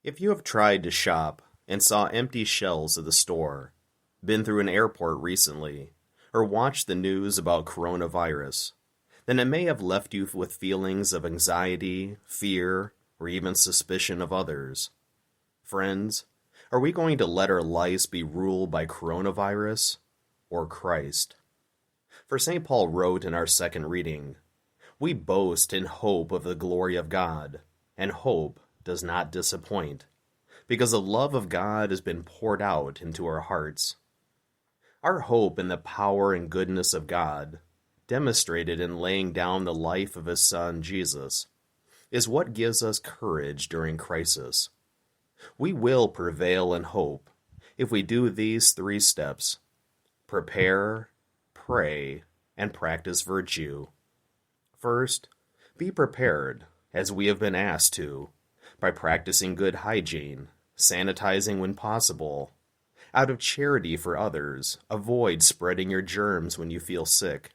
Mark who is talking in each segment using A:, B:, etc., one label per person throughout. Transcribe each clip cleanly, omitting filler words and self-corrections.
A: If you have tried to shop and saw empty shelves at the store, been through an airport recently, or watched the news about coronavirus, then it may have left you with feelings of anxiety, fear, or even suspicion of others. Friends, are we going to let our lives be ruled by coronavirus or Christ? For St. Paul wrote in our second reading, "We boast in hope of the glory of God, and hope does not disappoint, because the love of God has been poured out into our hearts." Our hope in the power and goodness of God, demonstrated in laying down the life of His Son, Jesus, is what gives us courage during crisis. We will prevail in hope if we do these three steps: prepare, pray, and practice virtue. First, be prepared, as we have been asked to, by practicing good hygiene, sanitizing when possible. Out of charity for others, avoid spreading your germs when you feel sick,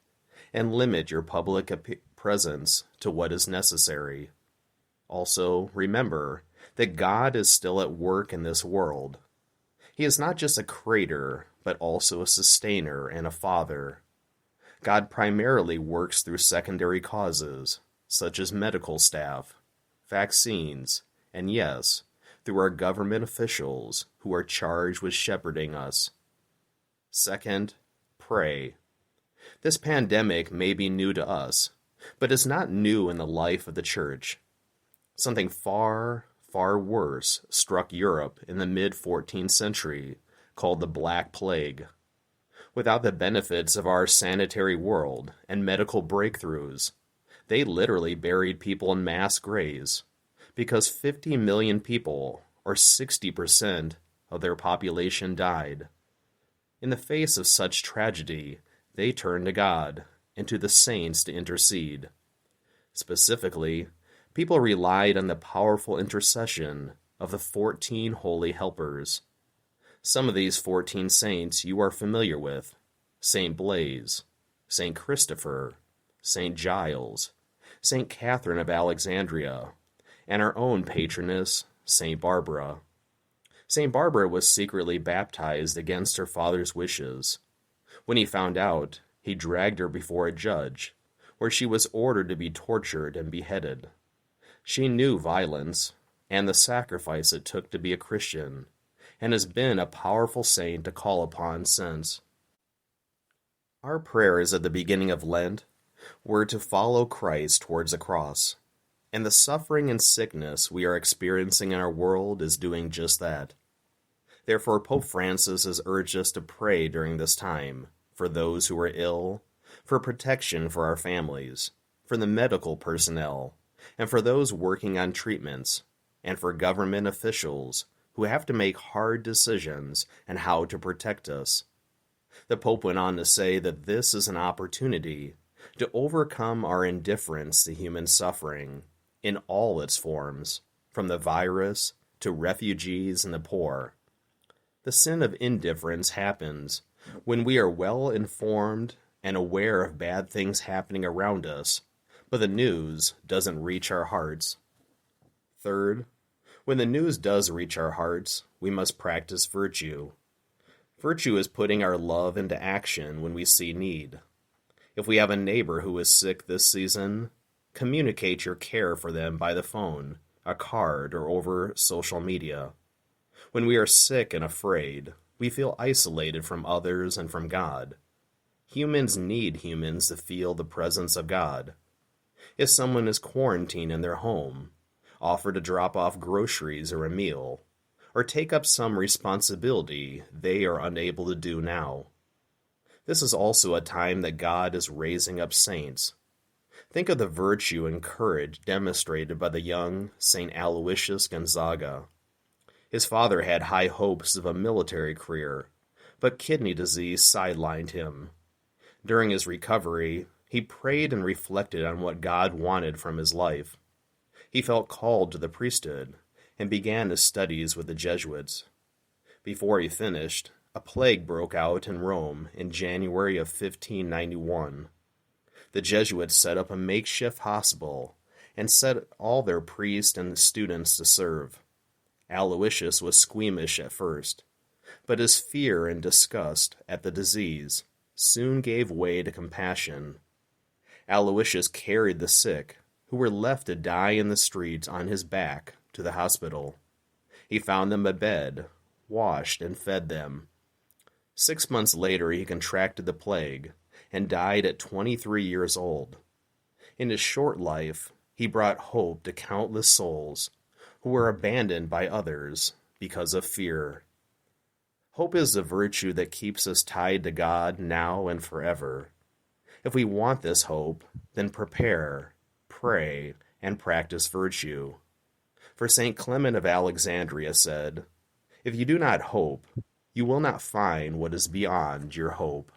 A: and limit your public presence to what is necessary. Also, remember that God is still at work in this world. He is not just a creator, but also a sustainer and a father. God primarily works through secondary causes, such as medical staff, vaccines, and yes, through our government officials who are charged with shepherding us. Second, pray. This pandemic may be new to us, but it's not new in the life of the Church. Something far, far worse struck Europe in the mid-14th century, called the Black Plague. Without the benefits of our sanitary world and medical breakthroughs, they literally buried people in mass graves, because 50 million people, or 60% of their population, died. In the face of such tragedy, they turned to God and to the saints to intercede. Specifically, people relied on the powerful intercession of the 14 holy helpers. Some of these 14 saints you are familiar with: Saint Blaise, Saint Christopher, Saint Giles, Saint Catherine of Alexandria, and our own patroness, Saint Barbara. Saint Barbara was secretly baptized against her father's wishes. When he found out, he dragged her before a judge, where she was ordered to be tortured and beheaded. She knew violence and the sacrifice it took to be a Christian, and has been a powerful saint to call upon since. Our prayers at the beginning of Lent were to follow Christ towards the cross, and the suffering and sickness we are experiencing in our world is doing just that. Therefore, Pope Francis has urged us to pray during this time for those who are ill, for protection for our families, for the medical personnel, and for those working on treatments, and for government officials who have to make hard decisions on how to protect us. The Pope went on to say that this is an opportunity to overcome our indifference to human suffering in all its forms, from the virus to refugees and the poor. The sin of indifference happens when we are well informed and aware of bad things happening around us, but the news doesn't reach our hearts. Third, when the news does reach our hearts, we must practice virtue. Virtue is putting our love into action when we see need. If we have a neighbor who is sick this season, communicate your care for them by the phone, a card, or over social media. When we are sick and afraid, we feel isolated from others and from God. Humans need humans to feel the presence of God. If someone is quarantined in their home, offer to drop off groceries or a meal, or take up some responsibility they are unable to do now. This is also a time that God is raising up saints. Think of the virtue and courage demonstrated by the young St. Aloysius Gonzaga. His father had high hopes of a military career, but kidney disease sidelined him. During his recovery, he prayed and reflected on what God wanted from his life. He felt called to the priesthood and began his studies with the Jesuits. Before he finished, a plague broke out in Rome in January of 1591. The Jesuits set up a makeshift hospital and set all their priests and students to serve. Aloysius was squeamish at first, but his fear and disgust at the disease soon gave way to compassion. Aloysius carried the sick, who were left to die in the streets, on his back to the hospital. He found them a bed, washed and fed them. 6 months later he contracted the plague and died at 23 years old. In his short life, he brought hope to countless souls who were abandoned by others because of fear. Hope is the virtue that keeps us tied to God now and forever. If we want this hope, then prepare, pray, and practice virtue. For St. Clement of Alexandria said, "If you do not hope, you will not find what is beyond your hope."